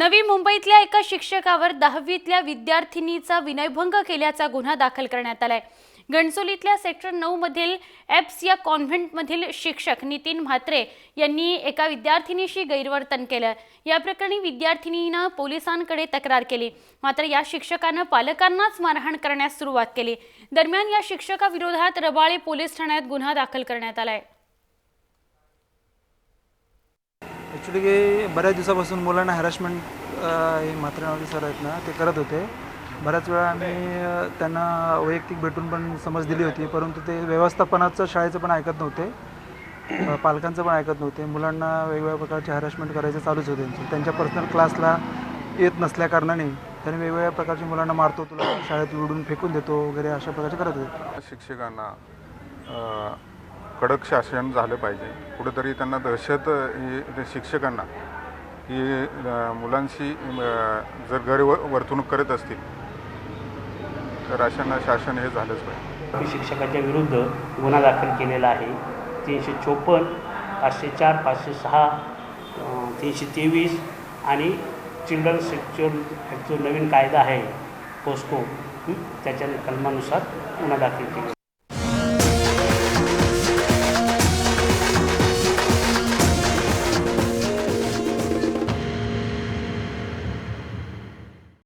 नवी मुंबईतल्या एका शिक्षकावर 10वीतल्या विद्यार्थिनीचा विनयभंग केल्याचा गुन्हा दाखल करण्यात आलाय। घणसोलीतल्या सेक्टर 9 मधील एप्स या कॉन्व्हेंटमधील शिक्षक नितीन म्हात्रे यांनी एका विद्यार्थिनीशी गैरवर्तन केलं। या प्रकरणी विद्यार्थिनीने पोलिसांकडे तक्रार केली, मात्र या शिक्षकाने पालकांनाच मारहाण करण्यास सुरुवात केली। दरम्यान या शिक्षकाविरोधात रबाळे पोलीस ठाण्यात गुन्हा दाखल करण्यात आलाय। ॲक्च्युली बऱ्याच दिवसापासून मुलांना हॅरॅसमेंट हे म्हात्रे नावाचे सर आहेत ना, ते करत होते। बऱ्याच वेळा आम्ही त्यांना वैयक्तिक भेटून पण समज दिली होती, परंतु ते व्यवस्थापनाचं शाळेचं पण ऐकत नव्हते, पालकांचं पण ऐकत नव्हते। मुलांना वेगवेगळ्या प्रकारचे हॅरॅसमेंट करायचं चालूच होते। त्यांच्या पर्सनल क्लासला येत नसल्याकारणाने त्यांनी वेगवेगळ्या प्रकारचे मुलांना मारतो, तुला शाळेत उडून फेकून देतो वगैरे अशा प्रकारचे करत होते। शिक्षकांना कडक शासन झालं पाहिजे। कुठेतरी त्यांना दहशत ही शिक्षकांना की मुलांशी जर गैरवर्तणूक करत असतील तर अशांना शासन हे झालंच पाहिजे। शिक्षकाच्या विरुद्ध गुन्हा दाखल केलेला आहे। 354, 504, 506, 323 आणि चिल्ड्रन सेक्च्युअल जो नवीन कायदा आहे पोस्को, त्याच्या कलमानुसार गुन्हा दाखल केला।